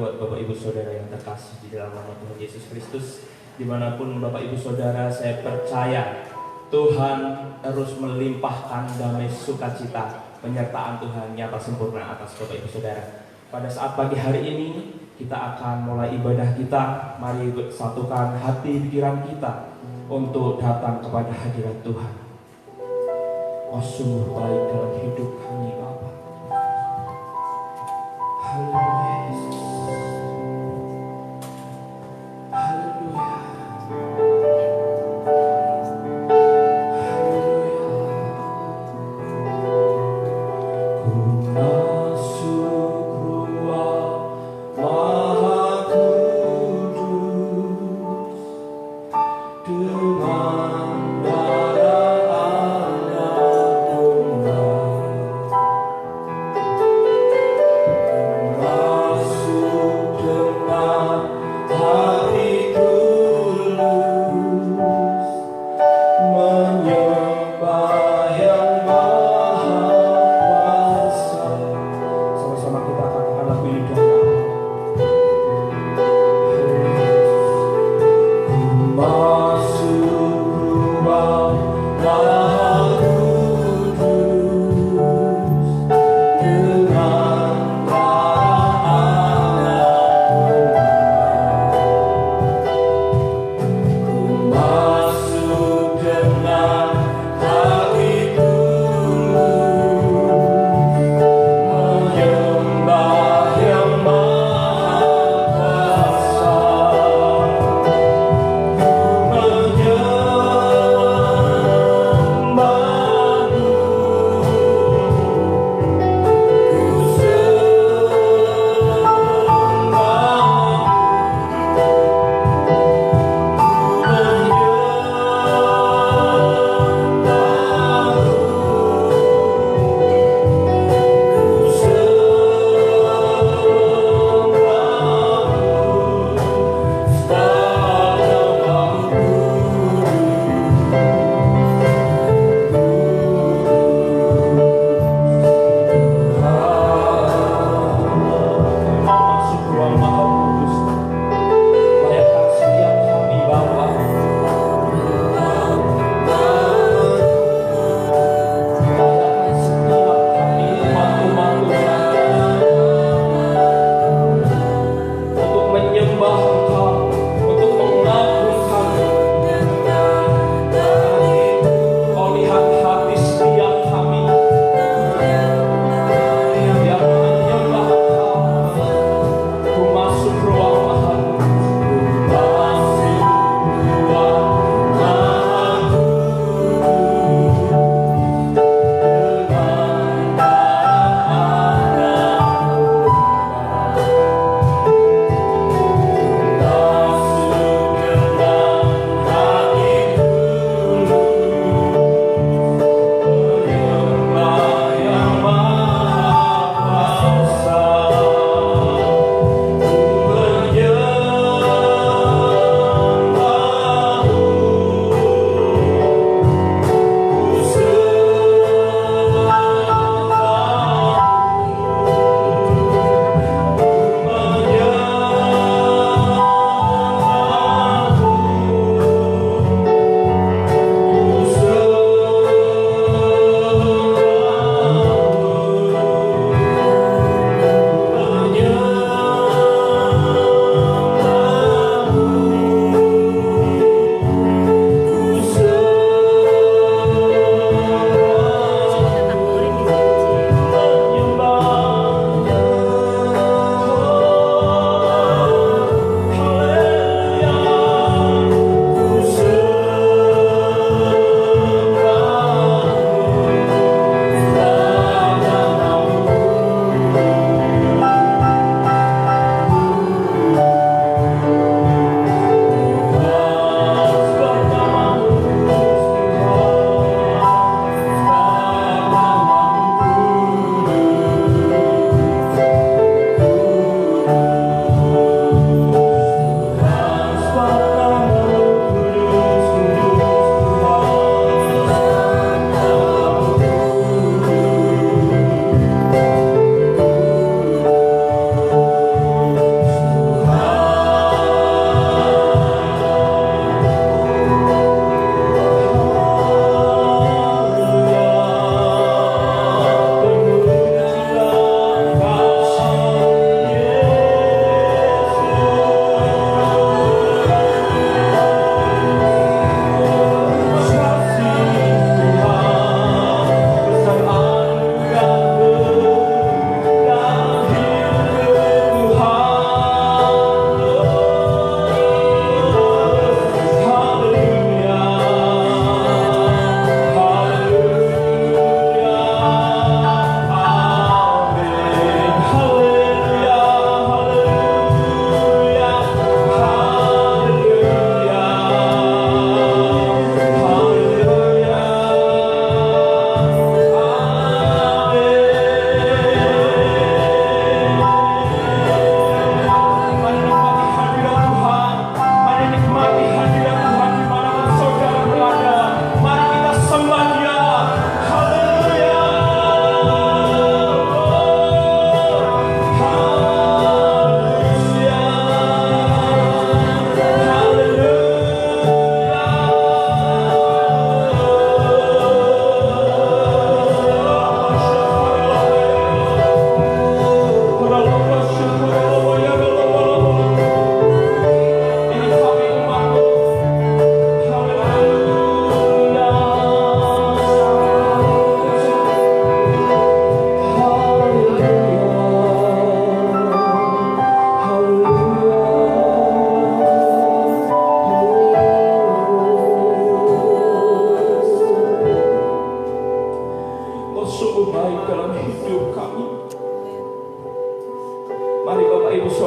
buat Bapak Ibu Saudara yang terkasih di dalam nama Tuhan Yesus Kristus. Dimanapun Bapak Ibu Saudara, saya percaya Tuhan terus melimpahkan damai sukacita, penyertaan Tuhan nyata sempurna atas Bapak Ibu Saudara. Pada saat pagi hari ini kita akan mulai ibadah kita. Mari satukan hati pikiran kita untuk datang kepada hadirat Tuhan. Oh, sungguh baik dalam hidup kami Bapa. Haleluya Yesus. Haleluya. Ku masuk ruang Maha Kudus dengan darah Anak Domba. Masuk dengan hati tulus, menyembah Yang Maha Kuasa. Sama-sama kita katakan lagu ini dan masuk ruang Maha Kudus dengan darah Anak Domba. Masuk dengan hati tulus, menyembah Yang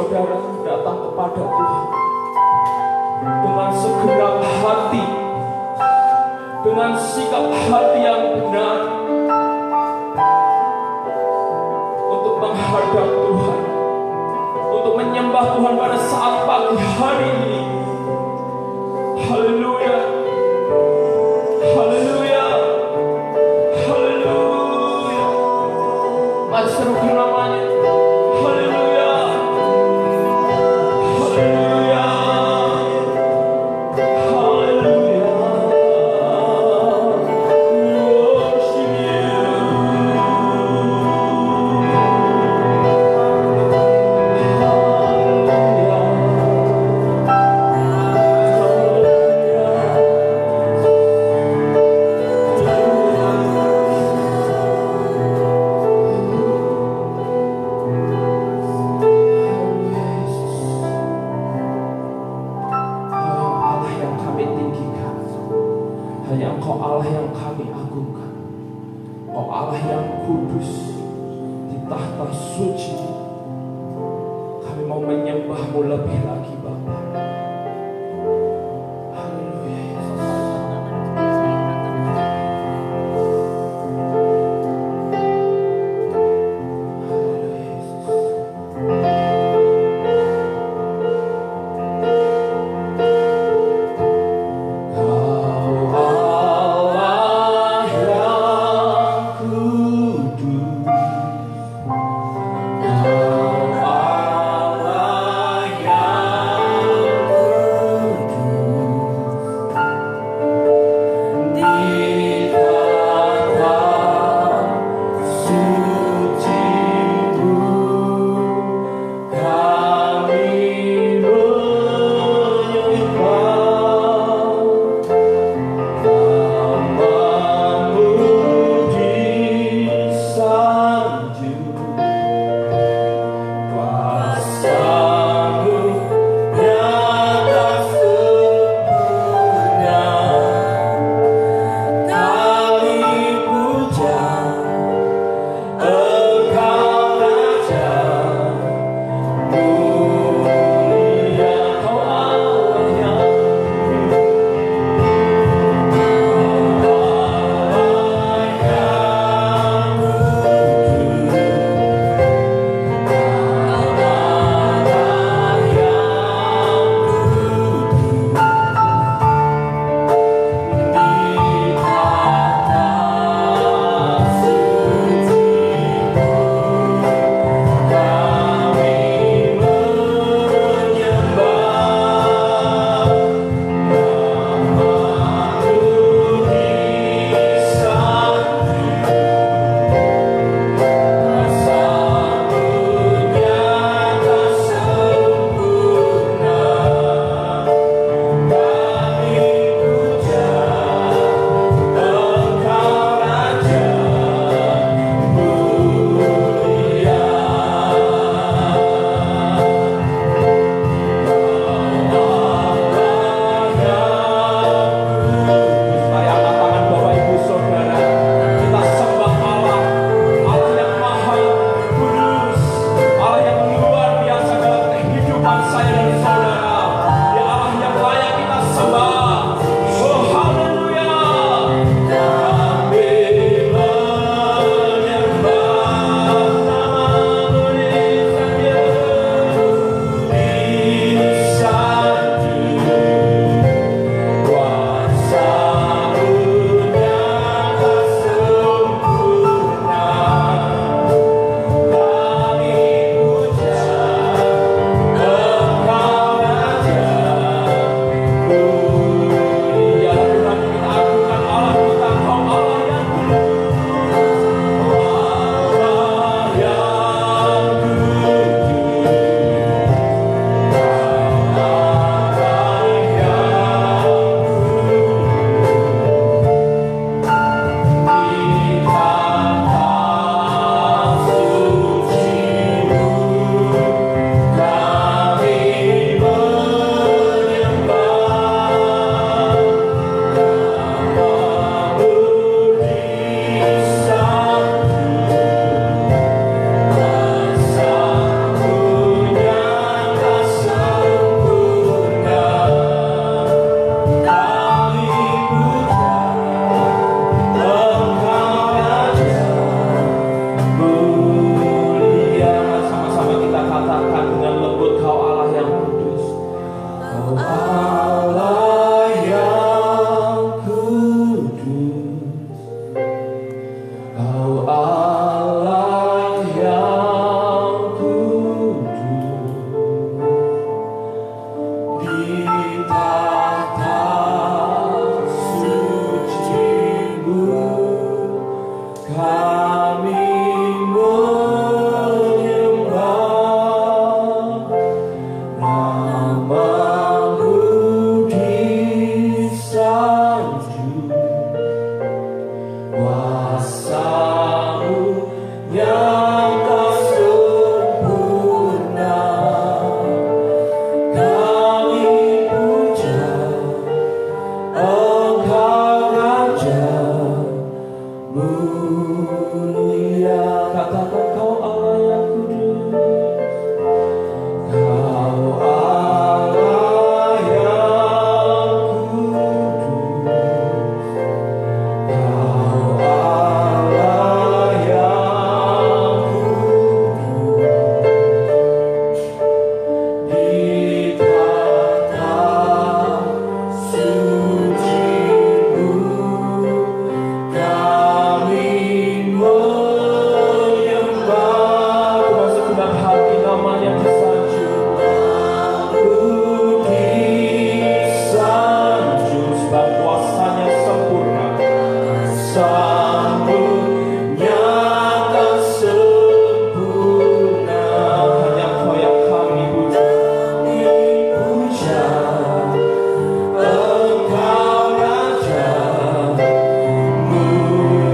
saudara datang kepada Tuhan dengan segenap hati, dengan sikap hati yang benar untuk menghadap Tuhan, untuk menyembah Tuhan pada saat pagi hari ini. Haleluya, haleluya, haleluya. Mari serukan namanya. Haleluya, haleluya, haleluya. Worship you. Allah yang kami tinggikan, hanya Engkau Allah yang kami agungkan. Engkau Allah yang kudus di tahta suci. Kami mau menyembah-Mu lebih lagi Bapa. Haleluya Yesus. Haleluya Yesus. Kau Allah yang kudus, Kau Allah yang dengan lembut, Kau Allah yang kudus. Kau Allah yang kudus. Kau Allah yang kudus. Di tahta suci-Mu kami menyembah, nama-Mu disanjung, kuasa-Mu nyata sempurna. Kami puja Engkau Raja mulia. Katakan, Kau Allah yang kudus. Kau Allah yang kudus. Kau Allah yang kudus. Di tahta suci-Mu kami menyembah. Dengan segenap hati nama-Nya disanjung. Aku disanjung sebab kuasa-Nya sempurna. Kuasa-Mu nyata sempurna. Hanya Kau yang kami puja. Puja Engkau Raja mulia.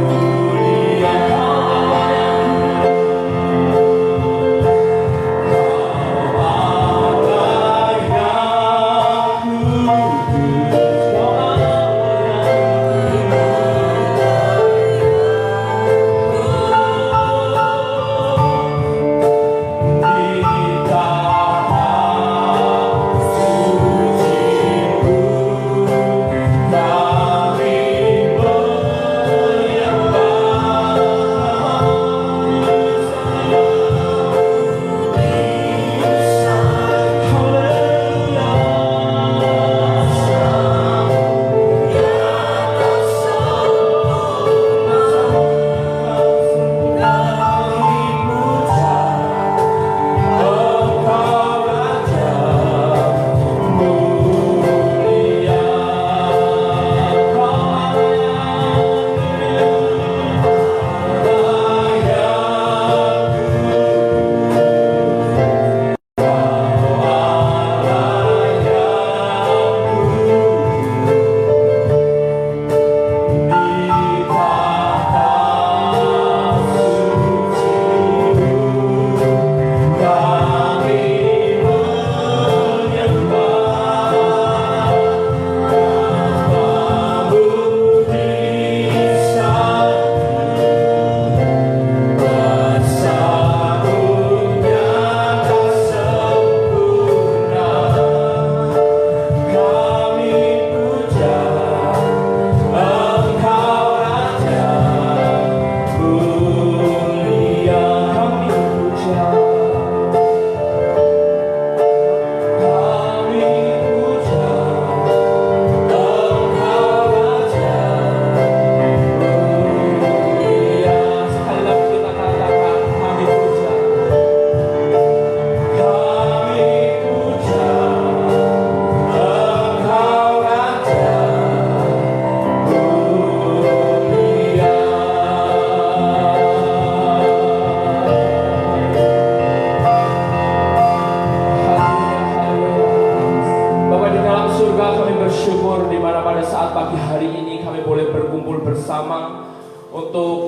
Untuk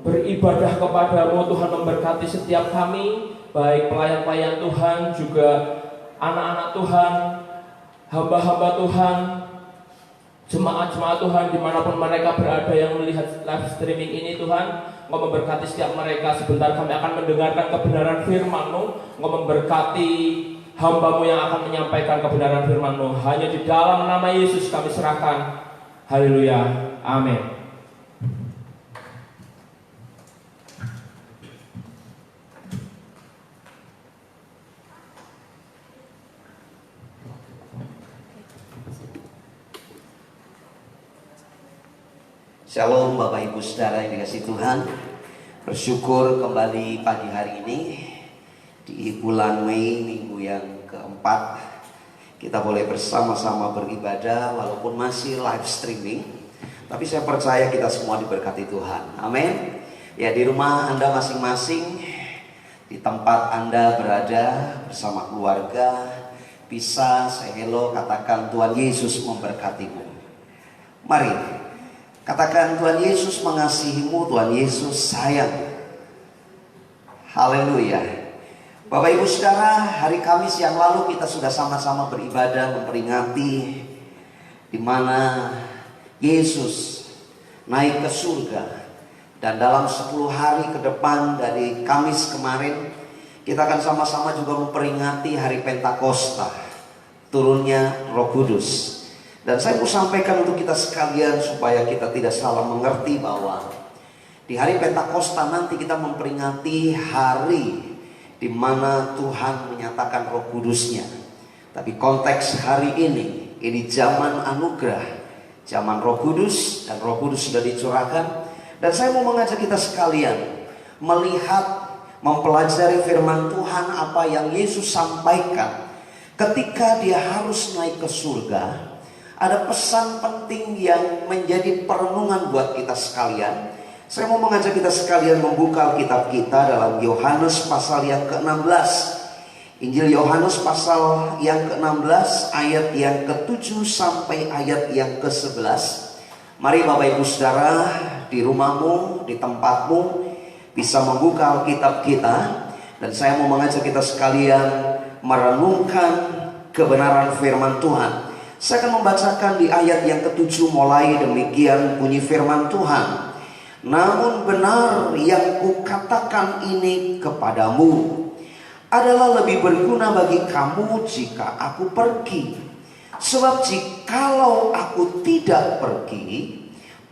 beribadah kepadamu. Tuhan memberkati setiap kami, baik pelayan-pelayan Tuhan, juga anak-anak Tuhan, hamba-hamba Tuhan, jemaat-jemaat Tuhan dimanapun mereka berada yang melihat live streaming ini. Tuhan, Engkau memberkati setiap mereka. Sebentar kami akan mendengarkan kebenaran firman-Mu. Engkau memberkati hamba-Mu yang akan menyampaikan kebenaran firman-Mu. Hanya di dalam nama Yesus kami serahkan. Haleluya, amin. Shalom Bapak Ibu Saudara yang dikasihi Tuhan. Bersyukur kembali pagi hari ini di bulan Mei, minggu yang keempat, kita boleh bersama-sama beribadah walaupun masih live streaming. Tapi saya percaya kita semua diberkati Tuhan. Amin. Ya, di rumah Anda masing-masing, di tempat Anda berada bersama keluarga, bisa say hello, katakan Tuhan Yesus memberkatimu. Mari katakan Tuhan Yesus mengasihimu, Tuhan Yesus sayang. Haleluya. Bapak Ibu Saudara, hari Kamis yang lalu kita sudah sama-sama beribadah memperingati di mana Yesus naik ke surga. Dan dalam 10 hari ke depan dari Kamis kemarin, kita akan sama-sama juga memperingati hari Pentakosta, turunnya Roh Kudus. Dan saya mau sampaikan untuk kita sekalian supaya kita tidak salah mengerti bahwa di hari Pentakosta nanti kita memperingati hari di mana Tuhan menyatakan Roh Kudus-Nya. Tapi konteks hari ini zaman anugerah, zaman Roh Kudus, dan Roh Kudus sudah dicurahkan. Dan saya mau mengajak kita sekalian melihat, mempelajari firman Tuhan apa yang Yesus sampaikan ketika dia harus naik ke surga. Ada pesan penting yang menjadi perenungan buat kita sekalian. Saya mau mengajak kita sekalian membuka Alkitab kita dalam Yohanes pasal yang ke-16. Injil Yohanes pasal yang ke-16 ayat yang ke-7 sampai ayat yang ke-11. Mari Bapak Ibu Saudara, di rumahmu, di tempatmu, bisa membuka Alkitab kita. Dan saya mau mengajak kita sekalian merenungkan kebenaran firman Tuhan. Saya akan membacakan di ayat yang ke-7 mulai demikian bunyi firman Tuhan. Namun benar yang kukatakan ini kepadamu adalah lebih berguna bagi kamu jika aku pergi. Sebab jikalau aku tidak pergi,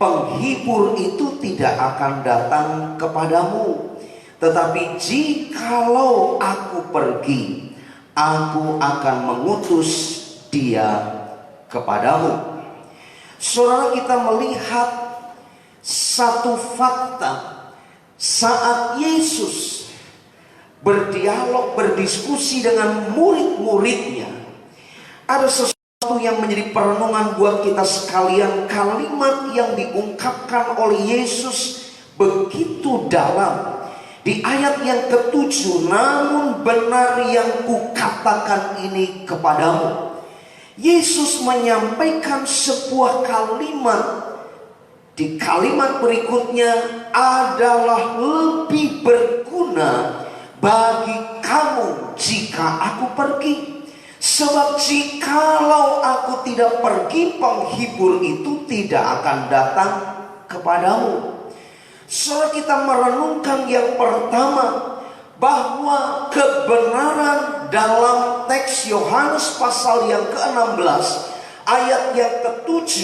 penghibur itu tidak akan datang kepadamu. Tetapi jikalau aku pergi, aku akan mengutus dia kepadamu. Saudara, kita melihat satu fakta saat Yesus berdialog, berdiskusi dengan murid-muridnya. Ada sesuatu yang menjadi perenungan buat kita sekalian. Kalimat yang diungkapkan oleh Yesus begitu dalam. Di ayat yang ke-7, namun benar yang kukatakan ini kepadamu. Yesus menyampaikan sebuah kalimat. Di kalimat berikutnya adalah lebih berguna bagi kamu jika aku pergi. Sebab jikalau aku tidak pergi, penghibur itu tidak akan datang kepadamu. Saudara, kita merenungkan yang pertama, bahwa kebenaran dalam teks Yohanes pasal yang ke-16 ayat yang ke-7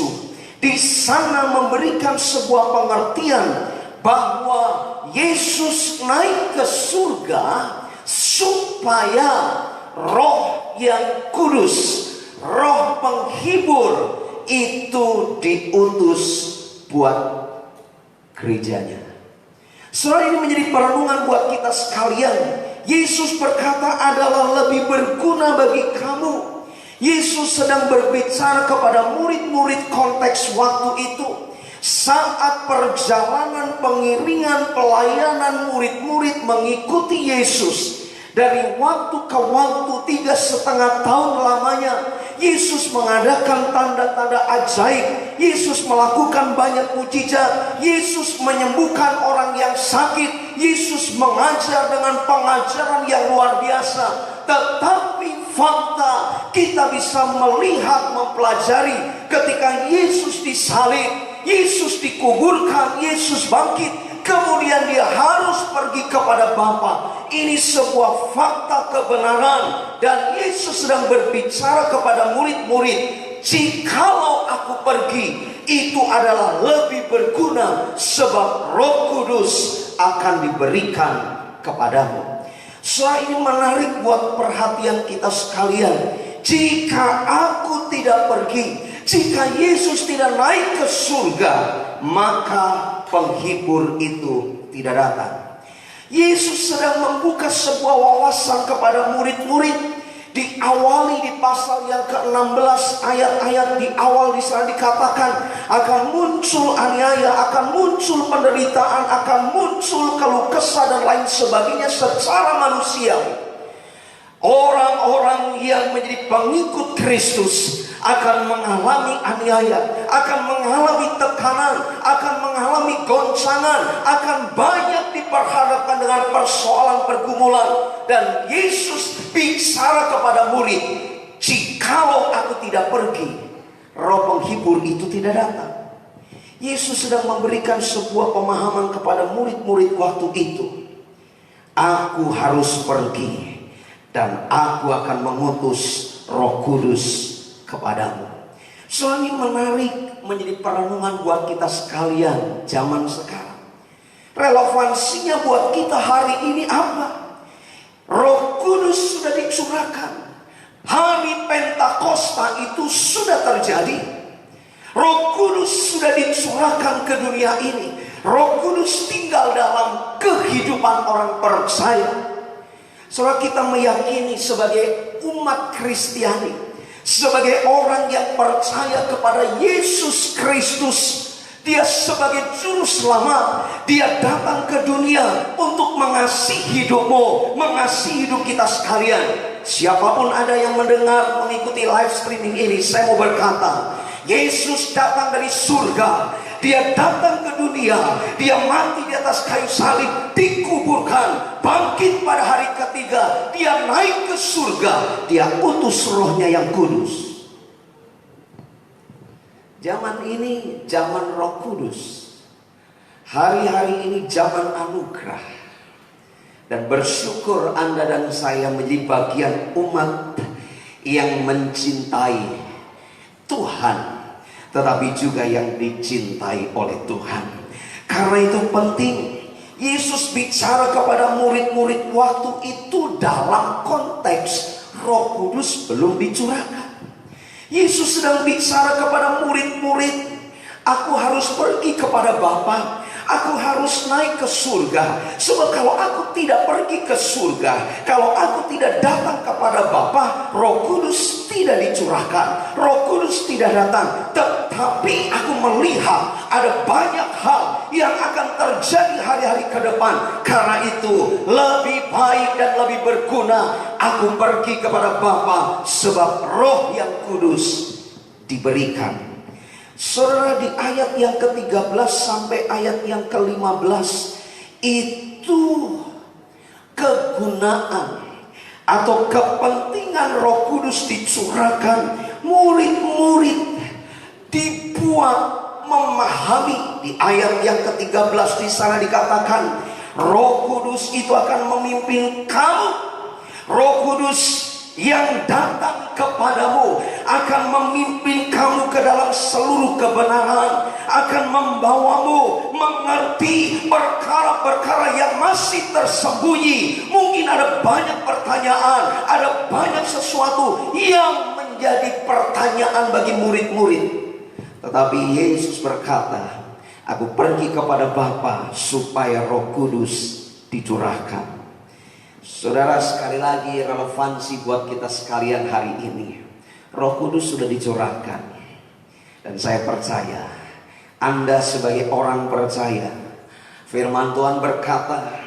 di sana memberikan sebuah pengertian bahwa Yesus naik ke surga supaya Roh yang kudus, Roh penghibur itu diutus buat gerejanya. Saudara, ini menjadi perenungan buat kita sekalian. Yesus berkata adalah lebih berguna bagi kamu. Yesus sedang berbicara kepada murid-murid konteks waktu itu. Saat perjalanan pengiringan pelayanan murid-murid mengikuti Yesus, dari waktu ke waktu 3,5 tahun lamanya, Yesus mengadakan tanda-tanda ajaib. Yesus melakukan banyak mukjizat. Yesus menyembuhkan orang yang sakit. Yesus mengajar dengan pengajaran yang luar biasa. Tetapi fakta kita bisa melihat, mempelajari ketika Yesus disalib, Yesus dikuburkan, Yesus bangkit. Kemudian dia harus pergi kepada Bapa. Ini sebuah fakta kebenaran. Dan Yesus sedang berbicara kepada murid-murid, jikalau aku pergi, itu adalah lebih berguna, sebab Roh Kudus akan diberikan kepadamu. Soal ini menarik buat perhatian kita sekalian. Jika aku tidak pergi, Jika Yesus tidak naik ke surga, maka penghibur itu tidak datang. Yesus sedang membuka sebuah wawasan kepada murid-murid. Diawali di pasal yang ke-16, ayat-ayat di awal di sana dikatakan akan muncul aniaya, akan muncul penderitaan, akan muncul keluh kesah dan lain sebagainya secara manusiawi. Orang-orang yang menjadi pengikut Kristus akan mengalami aniaya, akan mengalami tekanan, akan mengalami goncangan, akan banyak diperhadapkan dengan persoalan pergumulan. Dan Yesus bicara kepada murid, jikalau aku tidak pergi, roh penghibur itu tidak datang. Yesus sedang memberikan sebuah pemahaman kepada murid-murid waktu itu. Aku harus pergi, dan aku akan mengutus Roh Kudus kepadamu. Soalnya menarik menjadi perenungan buat kita sekalian zaman sekarang. Relevansinya buat kita hari ini apa? Roh Kudus sudah dicurahkan. Hari Pentakosta itu sudah terjadi. Roh Kudus sudah dicurahkan ke dunia ini. Roh Kudus tinggal dalam kehidupan orang percaya. Saudara, kita meyakini sebagai umat Kristiani, sebagai orang yang percaya kepada Yesus Kristus, Dia sebagai juru selamat, Dia datang ke dunia untuk mengasihi hidupmu, mengasihi hidup kita sekalian. Siapapun ada yang mendengar, mengikuti live streaming ini, saya mau berkata, Yesus datang dari surga. Dia datang ke dunia, Dia mati di atas kayu salib, dikuburkan, bangkit pada hari ketiga, Dia naik ke surga, Dia utus Rohnya yang kudus. Zaman ini zaman Roh Kudus. Hari-hari ini zaman anugerah. Dan bersyukur Anda dan saya menjadi bagian umat yang mencintai Tuhan, tetapi juga yang dicintai oleh Tuhan. Karena itu penting Yesus bicara kepada murid-murid waktu itu dalam konteks Roh Kudus belum dicurahkan. Yesus sedang bicara kepada murid-murid, aku harus pergi kepada Bapa, aku harus naik ke surga. Sebab kalau aku tidak pergi ke surga, kalau aku tidak datang kepada Bapa, Roh Kudus tidak dicurahkan, Roh Kudus tidak datang. Tetapi aku melihat ada banyak hal yang akan terjadi hari-hari ke depan. Karena itu lebih baik dan lebih berguna aku pergi kepada Bapa, sebab Roh yang kudus diberikan. Saudara, di ayat yang ke-13 sampai ayat yang ke-15 itu kegunaan atau kepentingan Roh Kudus dicurahkan. Murid-murid dibuat memahami. Di ayat yang ke-13 di sana dikatakan, Roh Kudus itu akan memimpin kamu. Roh Kudus yang datang kepadamu akan memimpin kamu ke dalam seluruh kebenaran, akan membawamu mengerti perkara-perkara yang masih tersembunyi. Mungkin ada banyak pertanyaan, ada banyak sesuatu yang menjadi pertanyaan bagi murid-murid. Tetapi Yesus berkata, aku pergi kepada Bapa supaya Roh Kudus dicurahkan. Saudara, sekali lagi relevansi buat kita sekalian hari ini. Roh Kudus sudah dicurahkan. Dan saya percaya Anda sebagai orang percaya, firman Tuhan berkata,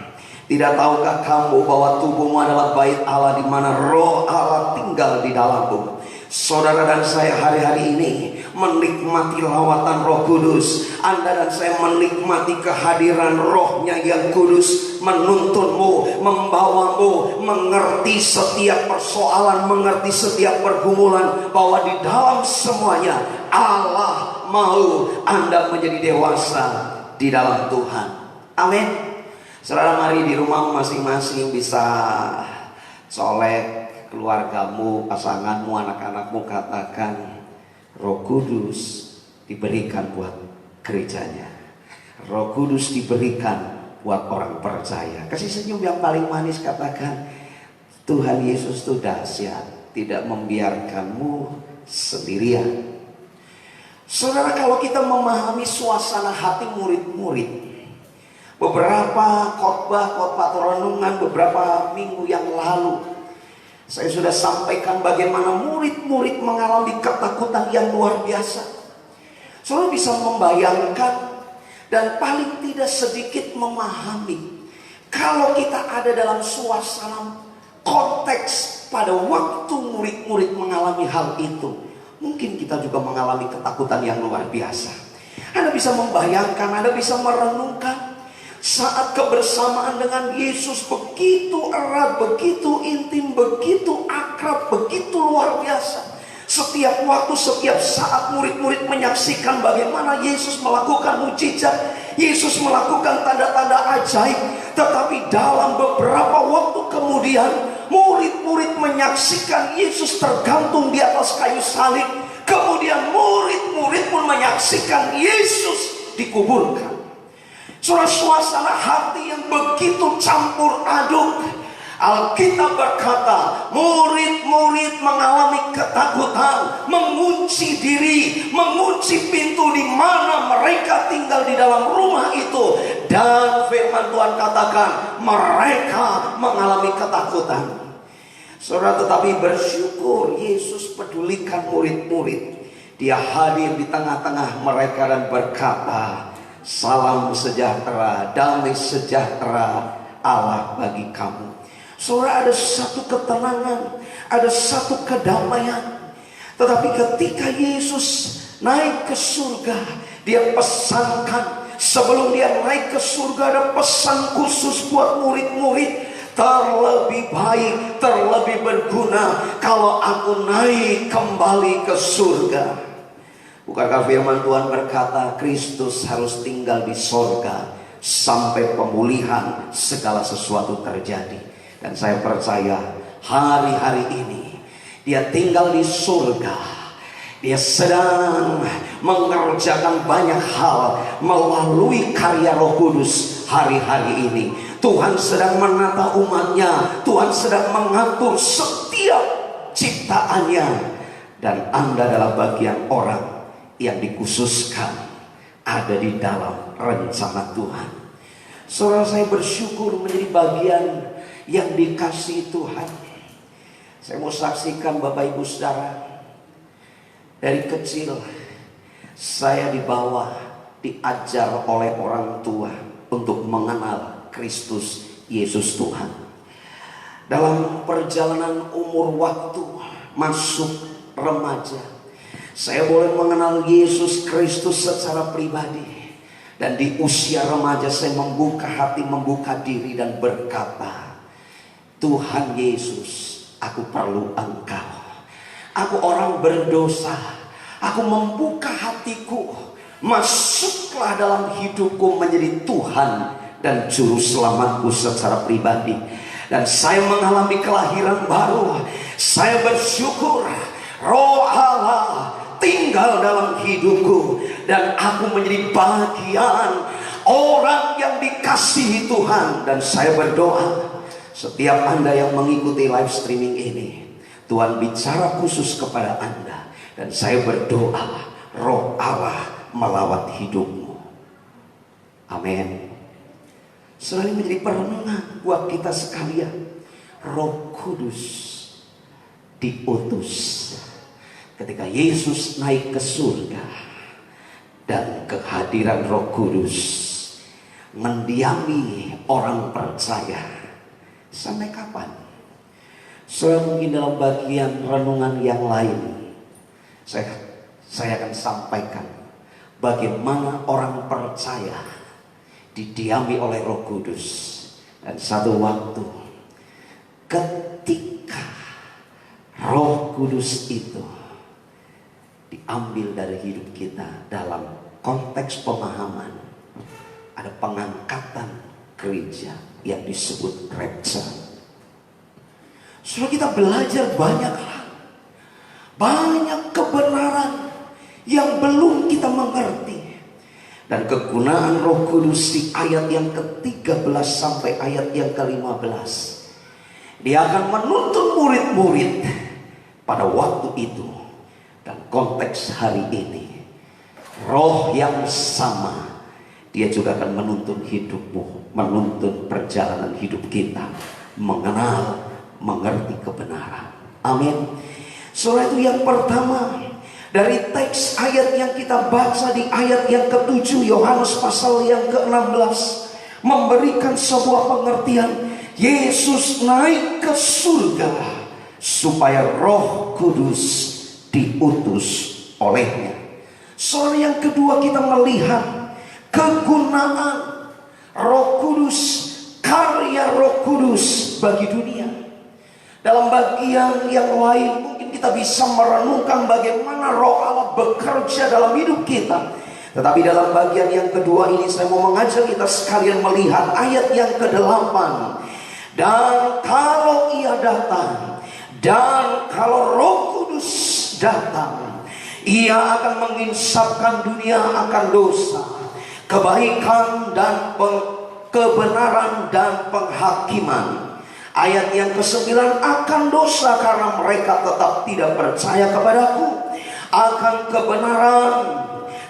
tidak tahukah kamu bahwa tubuhmu adalah bait Allah, di mana Roh Allah tinggal di dalammu. Saudara dan saya hari-hari ini menikmati lawatan Roh Kudus. Anda dan saya menikmati kehadiran Rohnya yang kudus, menuntunmu, membawamu mengerti setiap persoalan, mengerti setiap pergumulan, bahwa di dalam semuanya Allah mau Anda menjadi dewasa di dalam Tuhan. Amin. Saudara, mari di rumah masing-masing bisa colek keluargamu, pasanganmu, anak-anakmu, katakan, Roh Kudus diberikan buat gerejanya. Roh Kudus diberikan buat orang percaya. Kasih senyum yang paling manis, katakan, Tuhan Yesus itu dahsyat, tidak membiarkanmu sendirian. Saudara, kalau kita memahami suasana hati murid-murid, beberapa khotbah atau renungan beberapa minggu yang lalu, saya sudah sampaikan bagaimana murid-murid mengalami ketakutan yang luar biasa. Saudara bisa membayangkan dan paling tidak sedikit memahami, kalau kita ada dalam suasana konteks pada waktu murid-murid mengalami hal itu, mungkin kita juga mengalami ketakutan yang luar biasa. Anda bisa membayangkan, Anda bisa merenungkan saat kebersamaan dengan Yesus begitu erat, begitu intim, begitu akrab, begitu luar biasa. Setiap waktu, setiap saat murid-murid menyaksikan bagaimana Yesus melakukan mujizat, Yesus melakukan tanda-tanda ajaib. Tetapi dalam beberapa waktu kemudian, murid-murid menyaksikan Yesus tergantung di atas kayu salib. Kemudian murid-murid pun menyaksikan Yesus dikuburkan. Suasana hati yang begitu campur aduk. Alkitab berkata, murid-murid mengalami ketakutan, mengunci diri, mengunci pintu di mana mereka tinggal di dalam rumah itu. Dan firman Tuhan katakan, mereka mengalami ketakutan. Saudara, tetapi bersyukur Yesus pedulikan murid-murid. Dia hadir di tengah-tengah mereka dan berkata, salam sejahtera, damai sejahtera Allah bagi kamu. Saudara, ada satu ketenangan, ada satu kedamaian. Tetapi ketika Yesus naik ke surga, dia pesankan, sebelum dia naik ke surga ada pesan khusus buat murid-murid. Terlebih baik, terlebih berguna kalau aku naik kembali ke surga. Bukankah firman Tuhan berkata, Kristus harus tinggal di sorga sampai pemulihan segala sesuatu terjadi. Dan saya percaya hari-hari ini dia tinggal di surga. Dia sedang mengerjakan banyak hal melalui karya Roh Kudus hari-hari ini. Tuhan sedang menata umatnya, Tuhan sedang mengatur setiap ciptaannya. Dan Anda adalah bagian orang yang dikhususkan ada di dalam rencana Tuhan. Saudara, saya bersyukur menjadi bagian yang dikasihi Tuhan. Saya mau saksikan Bapak Ibu Saudara, dari kecil saya diajar oleh orang tua untuk mengenal Kristus Yesus Tuhan. Dalam perjalanan umur waktu masuk remaja, saya boleh mengenal Yesus Kristus secara pribadi. Dan di usia remaja saya membuka hati, membuka diri dan berkata, Tuhan Yesus, aku perlu Engkau. Aku orang berdosa. Aku membuka hatiku. Masuklah dalam hidupku menjadi Tuhan dan juru selamatku secara pribadi. Dan saya mengalami kelahiran baru. Saya bersyukur Roh Allah tinggal dalam hidupku. Dan aku menjadi bagian orang yang dikasihi Tuhan. Dan saya berdoa, setiap Anda yang mengikuti live streaming ini, Tuhan bicara khusus kepada Anda. Dan saya berdoa, Roh Allah melawat hidupmu. Amin. Selalu menjadi perenungan buat kita sekalian. Roh Kudus diutus ketika Yesus naik ke surga. Dan kehadiran Roh Kudus mendiami orang percaya. Sampai kapan? Mungkin dalam bagian renungan yang lain saya akan sampaikan bagaimana orang percaya didiami oleh Roh Kudus. Dan satu waktu ketika Roh Kudus itu diambil dari hidup kita dalam konteks pemahaman, ada pengangkatan gereja yang disebut rapture. Sudah kita belajar banyak hal, banyak kebenaran yang belum kita mengerti. Dan kegunaan Roh Kudus di ayat yang ke-13 sampai ayat yang ke-15, dia akan menuntun murid-murid pada waktu itu dan konteks hari ini. Roh yang sama, dia juga akan menuntun hidupmu, menuntun perjalanan hidup kita, mengenal, mengerti kebenaran. Amin. Saudara, itu yang pertama dari teks ayat yang kita baca di ayat yang ke-7 Yohanes pasal yang ke-16, memberikan sebuah pengertian. Yesus naik ke surga supaya Roh Kudus diutus olehnya. Soal yang kedua, kita melihat kegunaan Roh Kudus, karya Roh Kudus bagi dunia. Dalam bagian yang lain mungkin kita bisa merenungkan bagaimana Roh Allah bekerja dalam hidup kita. Tetapi dalam bagian yang kedua ini saya mau mengajak kita sekalian melihat ayat yang ke-8. Dan kalau Ia datang, dan kalau Roh Kudus datang, Ia akan menginsafkan dunia akan dosa, kebaikan dan kebenaran dan penghakiman. Ayat yang ke-9, akan dosa karena mereka tetap tidak percaya kepadaku, akan kebenaran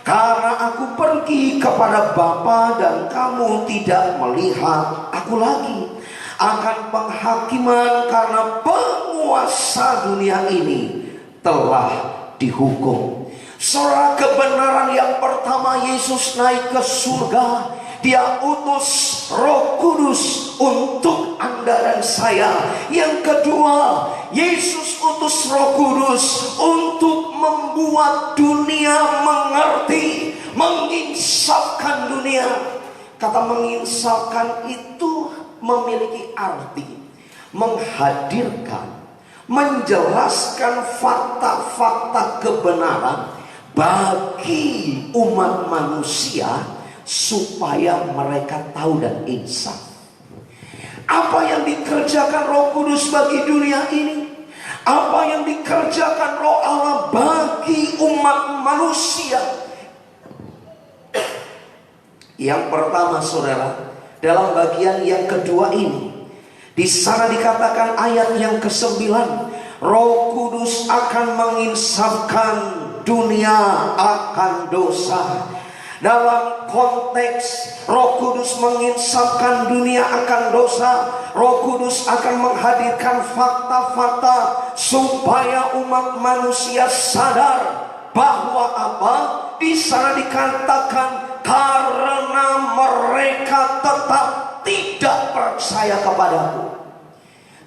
karena aku pergi kepada Bapa dan kamu tidak melihat aku lagi, akan penghakiman karena penguasa dunia ini telah dihukum. Saudara, kebenaran yang pertama, Yesus naik ke surga, Dia utus Roh Kudus untuk Anda dan saya. Yang kedua, Yesus utus Roh Kudus untuk membuat dunia mengerti, menginsafkan dunia. Kata menginsafkan itu memiliki arti menghadirkan, menjelaskan fakta-fakta kebenaran bagi umat manusia supaya mereka tahu dan insaf. Apa yang dikerjakan Roh Kudus bagi dunia ini, apa yang dikerjakan Roh Allah bagi umat manusia. Yang pertama, saudara, dalam bagian yang kedua ini, di sana dikatakan ayat yang ke-9, Roh Kudus akan menginsafkan dunia akan dosa. Dalam konteks Roh Kudus menginsafkan dunia akan dosa, Roh Kudus akan menghadirkan fakta-fakta supaya umat manusia sadar bahwa apa? Di sana dikatakan karena mereka tetap tidak percaya kepadaku.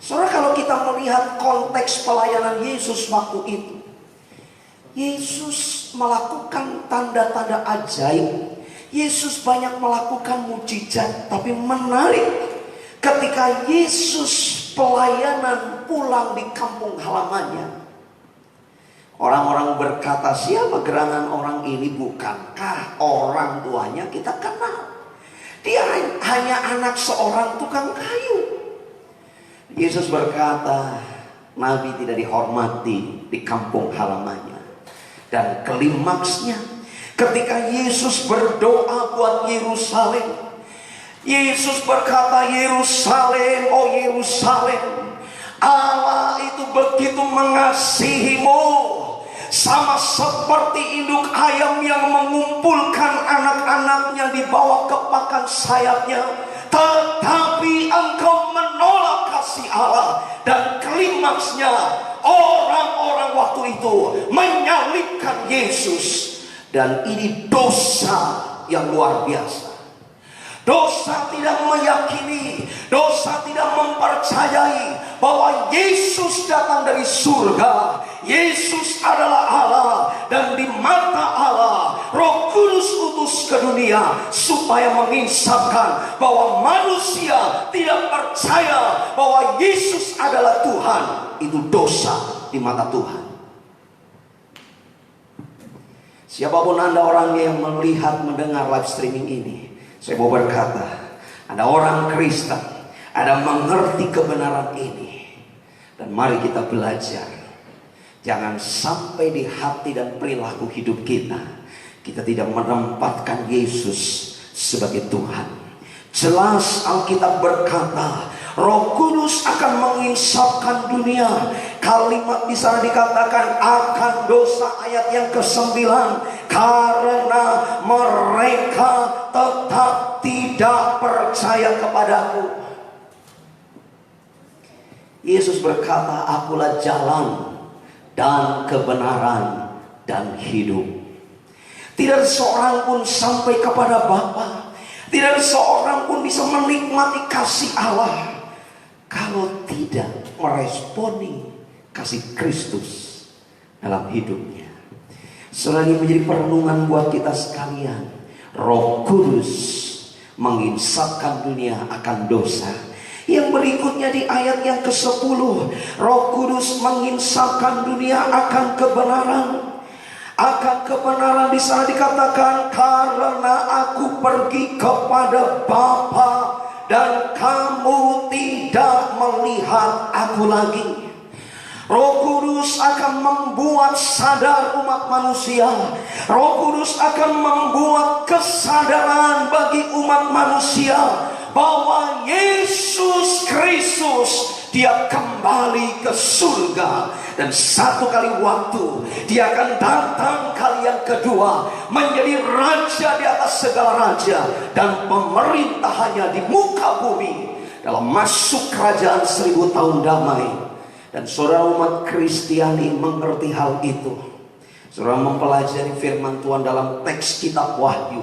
Saudara, kalau kita melihat konteks pelayanan Yesus waktu itu, Yesus melakukan tanda-tanda ajaib, Yesus banyak melakukan mujizat. Tapi menarik, ketika Yesus pelayanan pulang di kampung halamannya, orang-orang berkata, siapa gerangan orang ini? Bukankah orang tuanya kita kenal? Dia hanya anak seorang tukang kayu. Yesus berkata, Nabi tidak dihormati di kampung halamannya. Dan klimaksnya, ketika Yesus berdoa buat Yerusalem, Yesus berkata, Yerusalem, oh Yerusalem, Allah itu begitu mengasihimu, sama seperti induk ayam yang mengumpulkan anak-anaknya di bawah kepakan sayapnya. Tetapi engkau menolak kasih Allah. Dan klimaksnya, orang-orang waktu itu menyalibkan Yesus. Dan ini dosa yang luar biasa. Dosa tidak meyakini, dosa tidak mempercayai bahwa Yesus datang dari surga. Yesus adalah Allah, dan di mata Allah Roh Kudus utus ke dunia supaya menginsafkan bahwa manusia tidak percaya bahwa Yesus adalah Tuhan. Itu dosa di mata Tuhan. Siapapun Anda orangnya yang melihat, mendengar live streaming ini, saya mau berkata, ada orang Kristen, ada mengerti kebenaran ini. Dan mari kita belajar. Jangan sampai di hati dan perilaku hidup kita, kita tidak menempatkan Yesus sebagai Tuhan. Jelas Alkitab berkata, Roh Kudus akan menginsapkan dunia. Kalimat di sana dikatakan akan dosa, ayat yang ke-9, karena mereka tetap tidak percaya kepadaku. Yesus berkata, akulah jalan dan kebenaran dan hidup. Tidak seorang pun sampai kepada Bapa, tidak seorang pun bisa menikmati kasih Allah kalau tidak meresponi kasih Kristus dalam hidupnya. Selagi menjadi perenungan buat kita sekalian, Roh Kudus menginsapkan dunia akan dosa. Yang berikutnya di ayat yang ke-10, Roh Kudus menginsapkan dunia akan kebenaran. Akan kebenaran di sana dikatakan, karena aku pergi kepada Bapa dan kamu tidak melihat aku lagi. Roh Kudus akan membuat sadar umat manusia. Roh Kudus akan membuat kesadaran bagi umat manusia bahwa Yesus Kristus, Dia kembali ke surga. Dan satu kali waktu Dia akan datang kali yang kedua, menjadi raja di atas segala raja, dan pemerintahannya di muka bumi dalam masuk kerajaan 1000 tahun damai. Dan saudara umat Kristiani mengerti hal itu. Saudara mempelajari firman Tuhan dalam teks kitab Wahyu,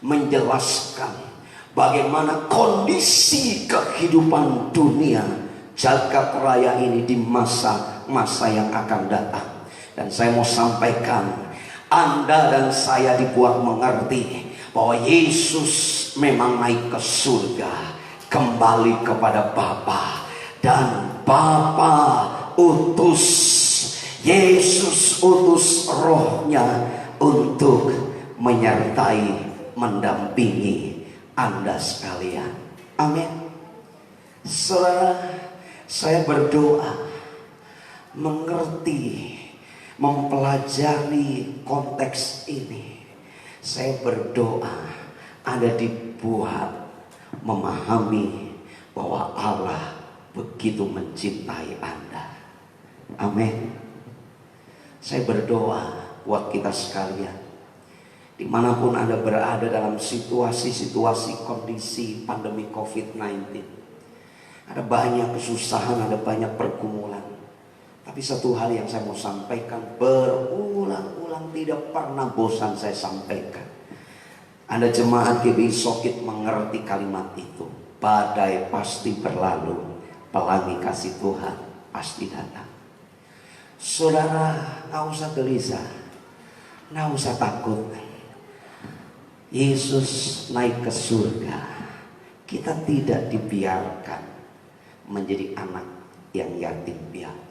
menjelaskan bagaimana kondisi kehidupan dunia jagat raya ini di masa-masa yang akan datang. Dan saya mau sampaikan, Anda dan saya dibuat mengerti bahwa Yesus memang naik ke surga, kembali kepada Bapa, dan Bapa utus Yesus, utus Rohnya untuk menyertai, mendampingi Anda sekalian. Amin. Saudara, saya berdoa mengerti, mempelajari konteks ini. Saya berdoa Anda dibuat memahami bahwa Allah begitu mencintai Anda. Amin. Saya berdoa buat kita sekalian, dimanapun Anda berada dalam situasi-situasi kondisi pandemi COVID-19. Ada banyak kesusahan, ada banyak pergumulan. Tapi satu hal yang saya mau sampaikan, berulang-ulang, tidak pernah bosan saya sampaikan. Anda jemaat GBI Sokit mengerti kalimat itu. Badai pasti berlalu, pelangi kasih Tuhan pasti datang. Saudara, gak usah gelisah, gak usah takut. Yesus naik ke surga, kita tidak dibiarkan menjadi anak yang yatim piatu.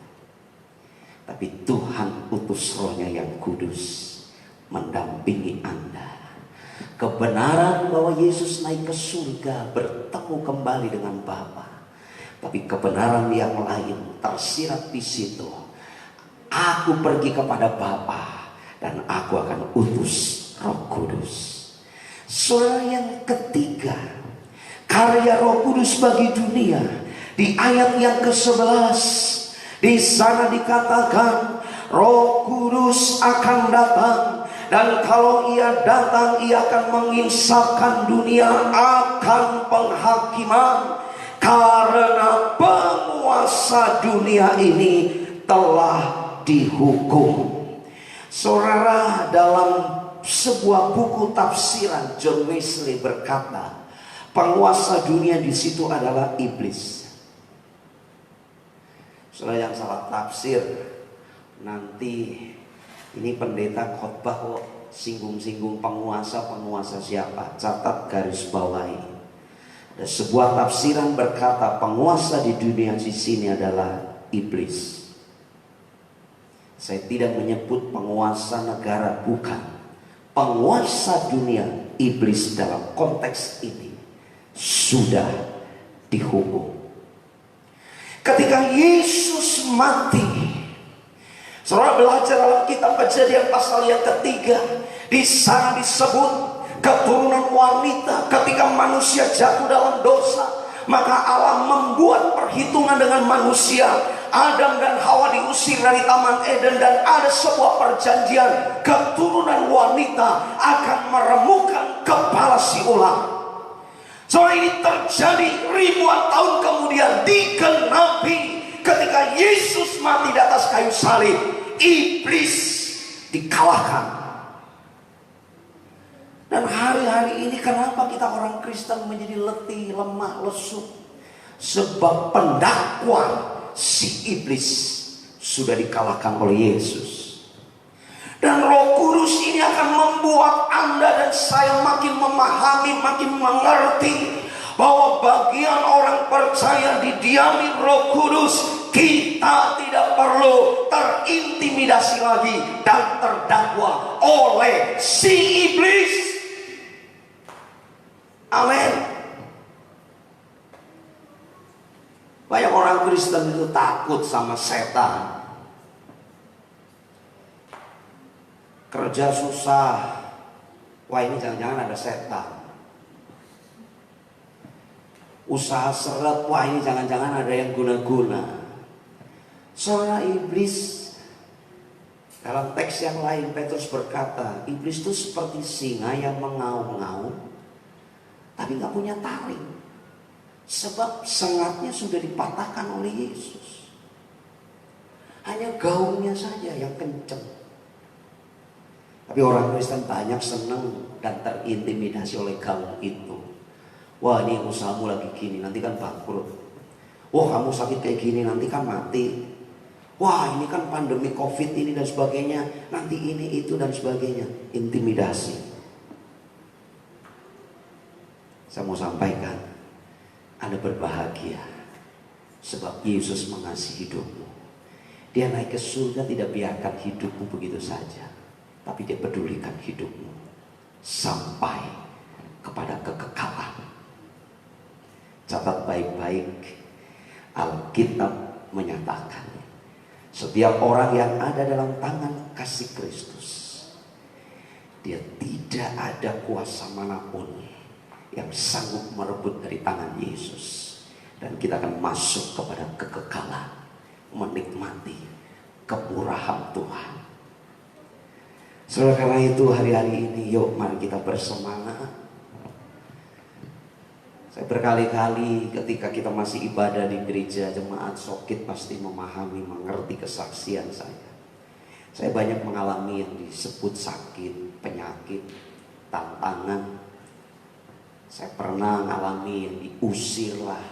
Tapi Tuhan utus Rohnya yang kudus mendampingi Anda. Kebenaran bahwa Yesus naik ke surga, bertemu kembali dengan Bapa. Tapi kebenaran yang lain tersirat di situ. Aku pergi kepada Bapa dan aku akan utus Roh Kudus. Saudara, yang ketiga, karya Roh Kudus bagi dunia. Di ayat yang ke-11, di sana dikatakan Roh Kudus akan datang, dan kalau Ia datang, Ia akan menginsapkan dunia akan penghakiman, karena penguasa dunia ini telah dihukum. Saudara, dalam sebuah buku tafsiran, John Wesley berkata, penguasa dunia di situ adalah iblis. Saudara yang salah tafsir, nanti ini pendeta khotbah kok singgung-singgung penguasa siapa? Catat, garis bawahi. Ada sebuah tafsiran berkata penguasa di dunia di sini adalah iblis. Saya tidak menyebut penguasa negara, bukan. Penguasa dunia, iblis dalam konteks ini sudah dihukum. Ketika Yesus mati, saudara belajar dalam kitab Kejadian pasal yang ketiga, di sana disebut keturunan wanita. Ketika manusia jatuh dalam dosa, maka Allah membuat perhitungan dengan manusia. Adam dan Hawa diusir dari Taman Eden, dan ada sebuah perjanjian, keturunan wanita akan meremukkan kepala si ular. Soal ini terjadi ribuan tahun kemudian, digenapi ketika Yesus mati di atas kayu salib. Iblis dikalahkan. Dan hari-hari ini kenapa kita orang Kristen menjadi letih, lemah, lesu? Sebab pendakwa si iblis sudah dikalahkan oleh Yesus. Dan Roh Kudus ini akan membuat Anda dan saya makin memahami, makin mengerti bahwa bagian orang percaya didiami Roh Kudus, kita tidak perlu terintimidasi lagi dan terdakwa oleh si iblis. Amin. Banyak orang Kristen itu takut sama setan. Kerja susah, wah ini jangan-jangan ada setan. Usaha seret, wah ini jangan-jangan ada yang guna-guna. Saudara, iblis, dalam teks yang lain Petrus berkata, iblis itu seperti singa yang mengaum-ngaum tapi gak punya taring. Sebab sengatnya sudah dipatahkan oleh Yesus. Hanya gaungnya saja yang kenceng. Tapi orang Kristen banyak senang dan terintimidasi oleh gaung itu. Wah, ini usahamu lagi gini, nanti kan bangkrut. Wah, kamu sakit kayak gini, nanti kan mati. Wah, ini kan pandemi COVID ini dan sebagainya, nanti ini itu dan sebagainya. Intimidasi. Saya mau sampaikan, Anda berbahagia sebab Yesus mengasihi hidupmu. Dia naik ke surga tidak biarkan hidupmu begitu saja, tapi dia pedulikan hidupmu sampai kepada kekekalan. Catat baik-baik, Alkitab menyatakan setiap orang yang ada dalam tangan kasih Kristus, dia tidak ada kuasa manapun yang sanggup merebut dari tangan Yesus. Dan kita akan masuk kepada kekekalan, menikmati kemurahan Tuhan. Saudara, karena itu hari-hari ini yuk mari kita bersemangat. Saya berkali-kali ketika kita masih ibadah di gereja, jemaat Sokit pasti memahami, mengerti kesaksian saya. Saya banyak mengalami yang disebut sakit, penyakit, tantangan. Saya pernah mengalami yang diusir lah,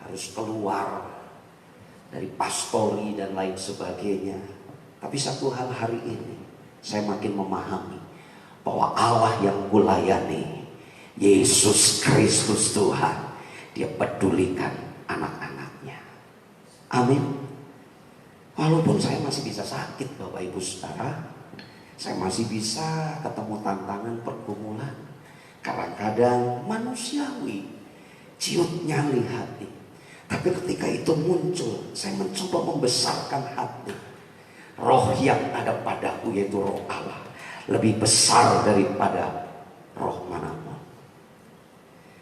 harus keluar dari pastori dan lain sebagainya. Tapi satu hal hari ini, saya makin memahami bahwa Allah yang kulayani, Yesus Kristus Tuhan, dia pedulikan anak-anaknya. Amin. Walaupun saya masih bisa sakit Bapak Ibu Saudara, saya masih bisa ketemu tantangan pergumulan. Kadang-kadang manusiawi, ciut nyali hati. Tapi ketika itu muncul, saya mencoba membesarkan hati. Roh yang ada padaku, yaitu roh Allah, lebih besar daripada roh manapun.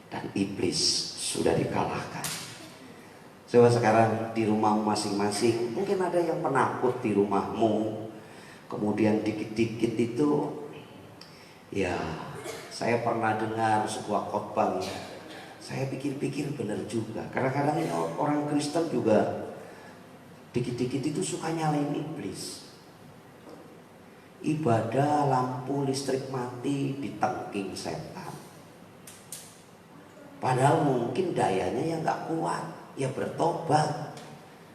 Dan iblis sudah dikalahkan. Coba sekarang di rumahmu masing-masing, mungkin ada yang penakut di rumahmu. Kemudian dikit-dikit itu, ya, saya pernah dengar sebuah khotbah, ya. Saya pikir-pikir benar juga. Kadang-kadang orang Kristen juga dikit-dikit itu suka nyalain iblis. Ibadah lampu listrik mati ditengking setan. Padahal mungkin dayanya yang gak kuat, ya bertobat.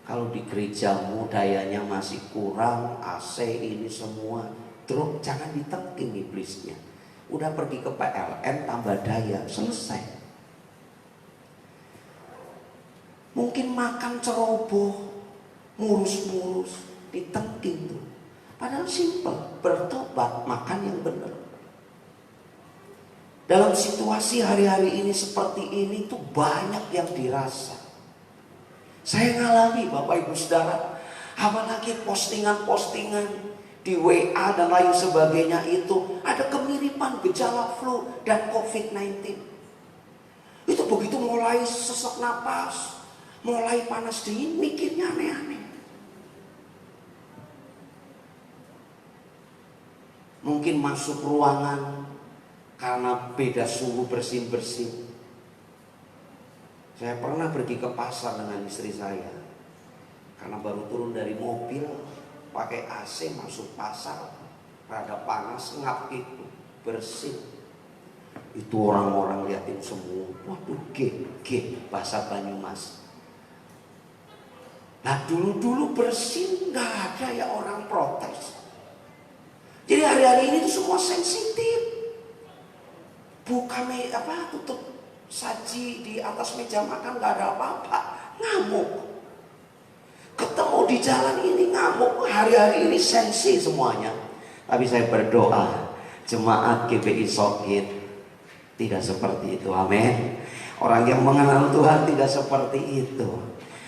Kalau di gerejamu dayanya masih kurang, AC ini semua, drop, jangan ditengking iblisnya. Udah pergi ke PLN tambah daya, selesai. Mungkin makan ceroboh, murus-murus, ditengking tuh. Padahal simpel, bertobat, makan yang benar. Dalam situasi hari-hari ini seperti ini tuh banyak yang dirasa. Saya ngalami Bapak Ibu Saudara, apalagi postingan-postingan di WA dan lain sebagainya itu ada kemiripan gejala flu dan COVID-19. Itu begitu mulai sesak napas, mulai panas dingin, mikirnya aneh-aneh. Mungkin masuk ruangan karena beda suhu bersin-bersin. Saya pernah pergi ke pasar dengan istri saya, karena baru turun dari mobil, pakai AC masuk pasar, rada panas, ngap itu, bersin. Itu orang-orang liatin semua, waduh ge, bahasa Banyumas. Nah dulu bersin nggak ada ya orang protes. Jadi hari-hari ini tuh semua sensitif. Buka tutup saji di atas meja makan nggak ada apa-apa, ngamuk. Ketemu di jalan ini ngamuk, hari-hari ini sensi semuanya. Tapi saya berdoa jemaat GBI Sokit tidak seperti itu, amin. Orang yang mengenal Tuhan tidak seperti itu.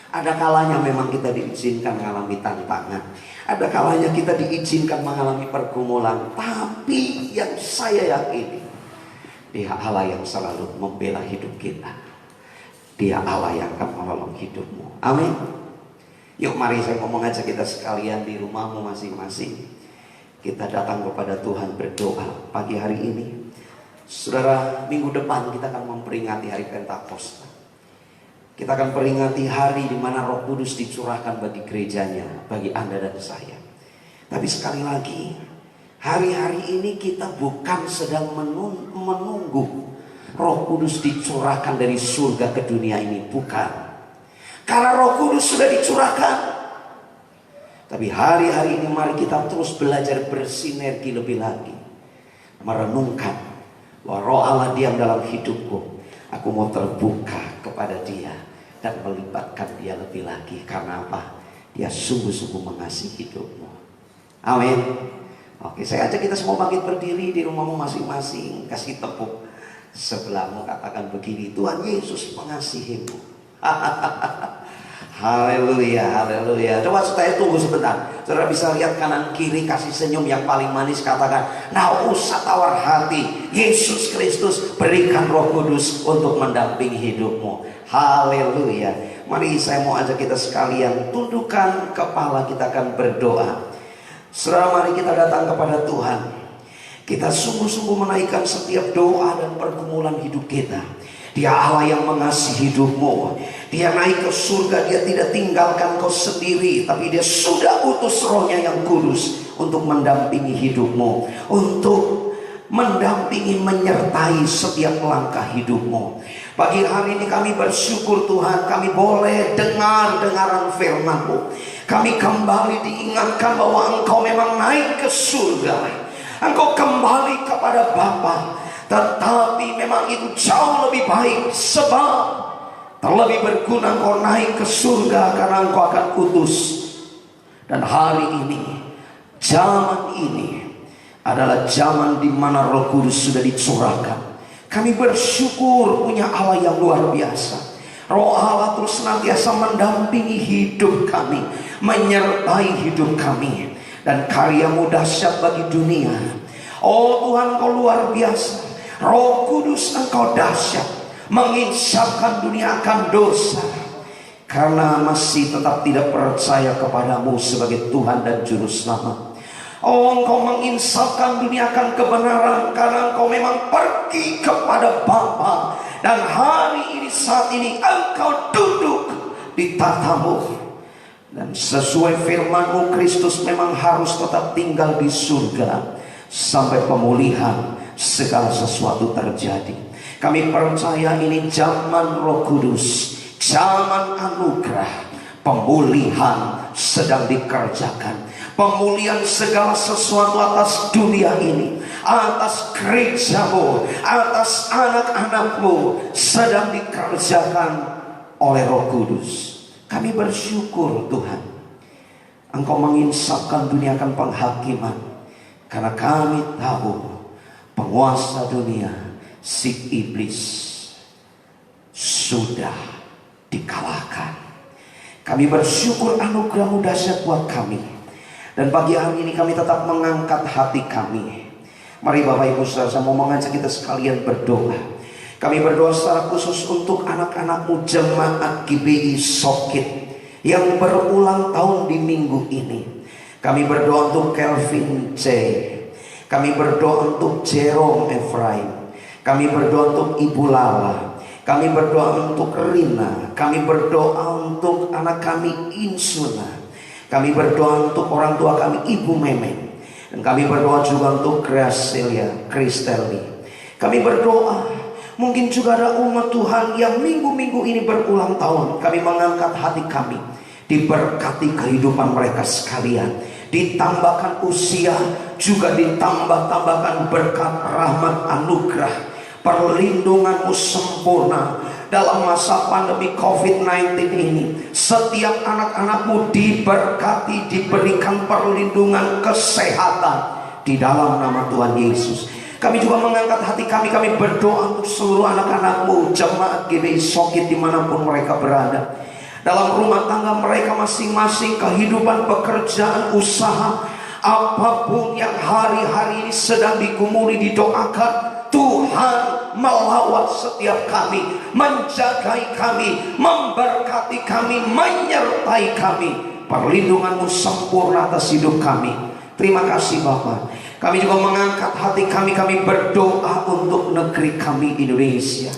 Ada kalanya memang kita diizinkan mengalami tantangan, ada kalanya kita diizinkan mengalami pergumulan. Tapi yang saya yakini, Dia Allah yang selalu membela hidup kita. Dia Allah yang akan menolong hidupmu, amin. Yuk mari saya mau mengajak kita sekalian di rumahmu masing-masing, kita datang kepada Tuhan berdoa pagi hari ini. Saudara, minggu depan kita akan memperingati hari Pentakosta. Kita akan peringati hari di mana Roh Kudus dicurahkan bagi gerejanya, bagi Anda dan saya. Tapi sekali lagi, hari-hari ini kita bukan sedang menunggu Roh Kudus dicurahkan dari surga ke dunia ini, bukan. Karena Roh Kudus sudah dicurahkan. Tapi hari-hari ini mari kita terus belajar bersinergi lebih lagi, merenungkan bahwa Roh Allah diam dalam hidupku. Aku mau terbuka kepada Dia dan melibatkan Dia lebih lagi. Karena apa? Dia sungguh-sungguh mengasihi hidupmu, amin. Oke, saya ajak kita semua bangkit berdiri di rumahmu masing-masing. Kasih tepuk sebelahmu, katakan begini: Tuhan Yesus mengasihimu. Haleluya, haleluya. Coba saya tunggu sebentar. Saudara bisa lihat kanan kiri, kasih senyum yang paling manis, katakan, nah usah tawar hati, Yesus Kristus berikan Roh Kudus untuk mendampingi hidupmu. Haleluya. Mari saya mau ajak kita sekalian tundukkan kepala, kita akan berdoa. Saudara, mari kita datang kepada Tuhan. Kita sungguh-sungguh menaikkan setiap doa dan pergumulan hidup kita. Dia Allah yang mengasihi hidupmu. Dia naik ke surga, Dia tidak tinggalkan kau sendiri, tapi Dia sudah utus Roh-Nya yang kudus untuk mendampingi hidupmu, untuk mendampingi, menyertai setiap langkah hidupmu. Pagi hari ini kami bersyukur Tuhan, kami boleh dengar-dengaran firman-Mu. Kami kembali diingatkan bahwa Engkau memang naik ke surga, Engkau kembali kepada Bapa. Tetapi memang itu jauh lebih baik, sebab terlebih berguna Engkau naik ke surga karena Engkau akan utus. Dan hari ini, zaman ini adalah zaman di mana Roh Kudus sudah dicurahkan. Kami bersyukur punya Allah yang luar biasa. Roh Allah terus senantiasa mendampingi hidup kami, menyertai hidup kami, dan karya-Mu dahsyat bagi dunia. Oh Tuhan, Engkau luar biasa. Roh Kudus, Engkau dahsyat, menginsafkan dunia akan dosa, karena masih tetap tidak percaya kepadamu sebagai Tuhan dan Juru Selamat. Oh, Engkau menginsafkan dunia akan kebenaran, karena Engkau memang pergi kepada Bapa. Dan hari ini, saat ini, Engkau duduk di tatamu. Dan sesuai firman-Mu, Kristus memang harus tetap tinggal di surga sampai pemulihan segala sesuatu terjadi. Kami percaya ini zaman Roh Kudus, zaman anugerah. Pemulihan sedang dikerjakan. Pemulihan segala sesuatu atas dunia ini, atas gereja-Mu, atas anak-anak-Mu sedang dikerjakan oleh Roh Kudus. Kami bersyukur Tuhan, Engkau menginsafkan dunia akan penghakiman, karena kami tahu penguasa dunia, si iblis, sudah dikalahkan. Kami bersyukur anugerah-Mu dahsyat buat kami. Dan pagi hari ini kami tetap mengangkat hati kami. Mari Bapak Ibu Saudara, saya mau mengajak kita sekalian berdoa. Kami berdoa secara khusus untuk anak-anakmu jemaat GBI Sokit yang berulang tahun di minggu ini. Kami berdoa untuk Kelvin J. Kami berdoa untuk Jerome Efraim. Kami berdoa untuk Ibu Lala. Kami berdoa untuk Rina. Kami berdoa untuk anak kami Insuna. Kami berdoa untuk orang tua kami Ibu Memen. Dan kami berdoa juga untuk Gracelia Kristeli. Kami berdoa, mungkin juga ada umat Tuhan yang minggu-minggu ini berulang tahun. Kami mengangkat hati kami, diberkati kehidupan mereka sekalian, ditambahkan usia, juga ditambahkan berkat rahmat anugerah. Perlindunganmu sempurna dalam masa pandemi COVID-19 ini. Setiap anak-anakmu diberkati, diberikan perlindungan kesehatan di dalam nama Tuhan Yesus. Kami juga mengangkat hati kami, kami berdoa untuk seluruh anak-anakmu jemaat GBI Sokit dimanapun mereka berada, dalam rumah tangga mereka masing-masing, kehidupan, pekerjaan, usaha, apapun yang hari-hari ini sedang digumuli, didoakan. Tuhan melawat setiap kami, menjagai kami, memberkati kami, menyertai kami. Perlindunganmu sempurna atas hidup kami. Terima kasih Bapa. Kami juga mengangkat hati kami, kami berdoa untuk negeri kami Indonesia.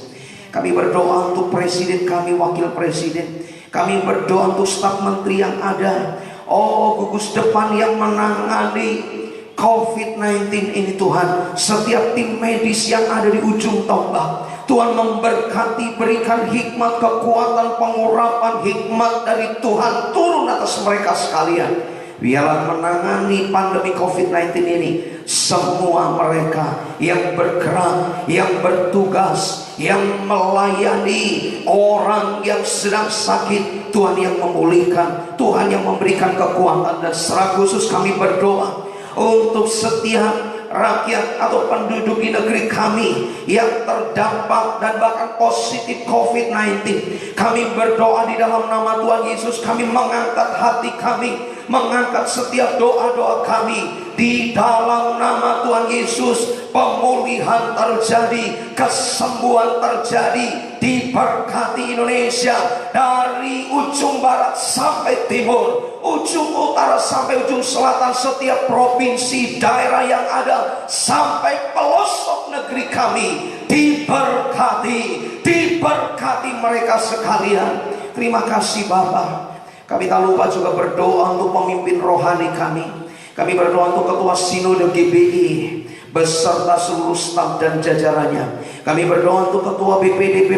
Kami berdoa untuk presiden kami, wakil presiden. Kami berdoa untuk staf menteri yang ada. Oh, gugus depan yang menangani COVID-19 ini Tuhan. Setiap tim medis yang ada di ujung tombak, Tuhan memberkati, berikan hikmat, kekuatan, pengurapan hikmat dari Tuhan turun atas mereka sekalian. Biarlah menangani pandemi COVID-19 ini semua mereka yang bergerak, yang bertugas, yang melayani orang yang sedang sakit. Tuhan yang memulihkan, Tuhan yang memberikan kekuatan. Dan secara khusus kami berdoa untuk setiap rakyat atau penduduk di negeri kami yang terdampak dan bahkan positif COVID-19. Kami berdoa di dalam nama Tuhan Yesus. Kami mengangkat hati kami, mengangkat setiap doa-doa kami di dalam nama Tuhan Yesus. Pemulihan terjadi, kesembuhan terjadi. Diberkati Indonesia dari ujung barat sampai timur, ujung utara sampai ujung selatan, setiap provinsi, daerah yang ada, sampai pelosok negeri kami. Diberkati mereka sekalian. Terima kasih Bapa. Kami tak lupa juga berdoa untuk pemimpin rohani kami. Kami berdoa untuk Ketua Sinode GBI beserta seluruh staf dan jajarannya. Kami berdoa untuk Ketua BPD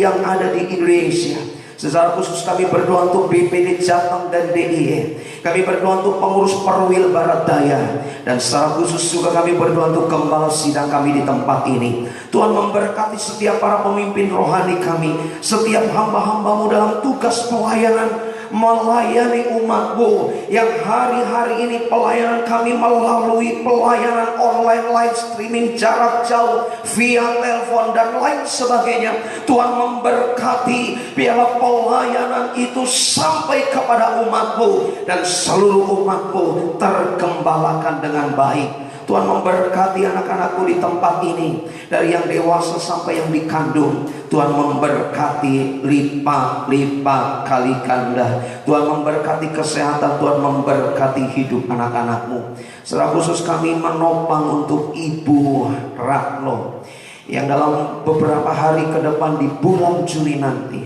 yang ada di Indonesia. Secara khusus kami berdoa untuk BPD Jateng dan DIY. Kami berdoa untuk pengurus Perwil Barat Daya. Dan secara khusus juga kami berdoa untuk gembala sidang kami di tempat ini. Tuhan memberkati setiap para pemimpin rohani kami, setiap hamba-hambamu dalam tugas pelayanan, melayani umatmu yang hari-hari ini pelayanan kami melalui pelayanan online, live streaming jarak jauh, via telepon dan lain sebagainya. Tuhan memberkati, biarlah pelayanan itu sampai kepada umatmu dan seluruh umatmu tergembalakan dengan baik. Tuhan memberkati anak-anakku di tempat ini, dari yang dewasa sampai yang dikandung. Tuhan memberkati lipat kali ganda. Tuhan memberkati kesehatan, Tuhan memberkati hidup anak-anakmu. Secara khusus kami menopang untuk Ibu Ratno yang dalam beberapa hari ke depan di bulan Juli nanti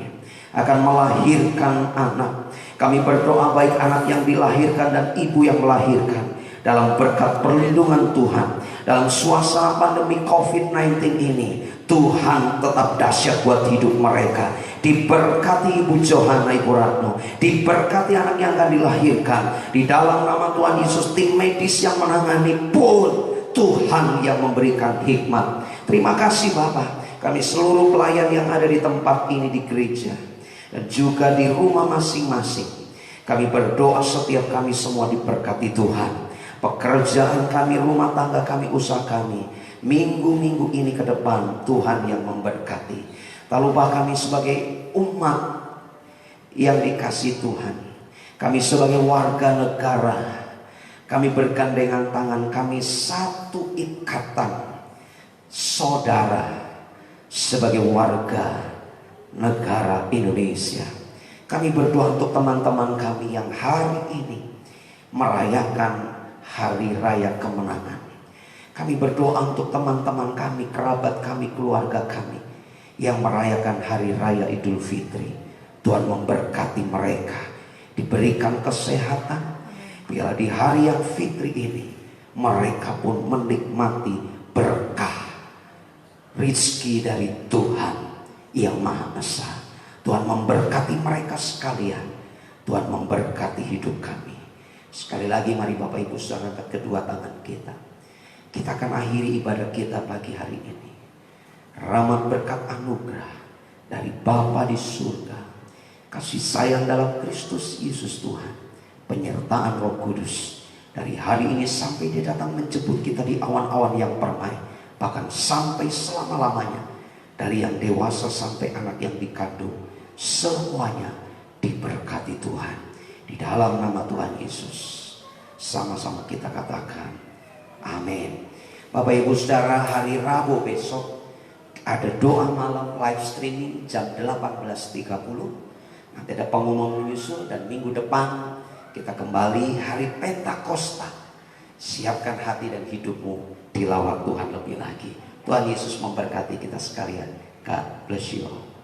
akan melahirkan anak. Kami berdoa baik anak yang dilahirkan dan ibu yang melahirkan, dalam berkat perlindungan Tuhan, dalam suasana pandemi COVID-19 ini, Tuhan tetap dahsyat buat hidup mereka. Diberkati Ibu Johanna, Ibu Ratno, diberkati anak yang akan dilahirkan. Di dalam nama Tuhan Yesus, tim medis yang menangani pun Tuhan yang memberikan hikmat. Terima kasih Bapak. Kami seluruh pelayan yang ada di tempat ini, di gereja dan juga di rumah masing-masing, kami berdoa setiap kami semua diberkati Tuhan. Pekerjaan kami, rumah tangga kami, usaha kami, minggu-minggu ini ke depan Tuhan yang memberkati. Tak lupa kami sebagai umat yang dikasih Tuhan, kami sebagai warga negara, kami bergandengan tangan, kami satu ikatan saudara, sebagai warga negara Indonesia. Kami berdoa untuk teman-teman kami yang hari ini merayakan hari raya kemenangan. Kami berdoa untuk teman-teman kami, kerabat kami, keluarga kami yang merayakan hari raya Idul Fitri. Tuhan memberkati mereka, diberikan kesehatan, biar di hari yang fitri ini mereka pun menikmati berkah rizki dari Tuhan yang Maha Esa. Tuhan memberkati mereka sekalian. Tuhan memberkati hidup kami. Sekali lagi mari Bapak Ibu Saudara angkat kedua tangan kita. Kita akan akhiri ibadah kita pagi hari ini. Rahmat berkat anugerah dari Bapa di surga, kasih sayang dalam Kristus Yesus Tuhan, penyertaan Roh Kudus dari hari ini sampai Dia datang menjemput kita di awan-awan yang permai, bahkan sampai selama-lamanya, dari yang dewasa sampai anak yang dikandung, semuanya diberkati Tuhan. Di dalam nama Tuhan Yesus, sama-sama kita katakan amin. Bapak Ibu Saudara, hari Rabu besok ada doa malam live streaming jam 18.30. Nanti ada pengumuman menyusul, dan minggu depan kita kembali hari Pentakosta. Siapkan hati dan hidupmu, dilawat Tuhan lebih lagi. Tuhan Yesus memberkati kita sekalian. God bless you all.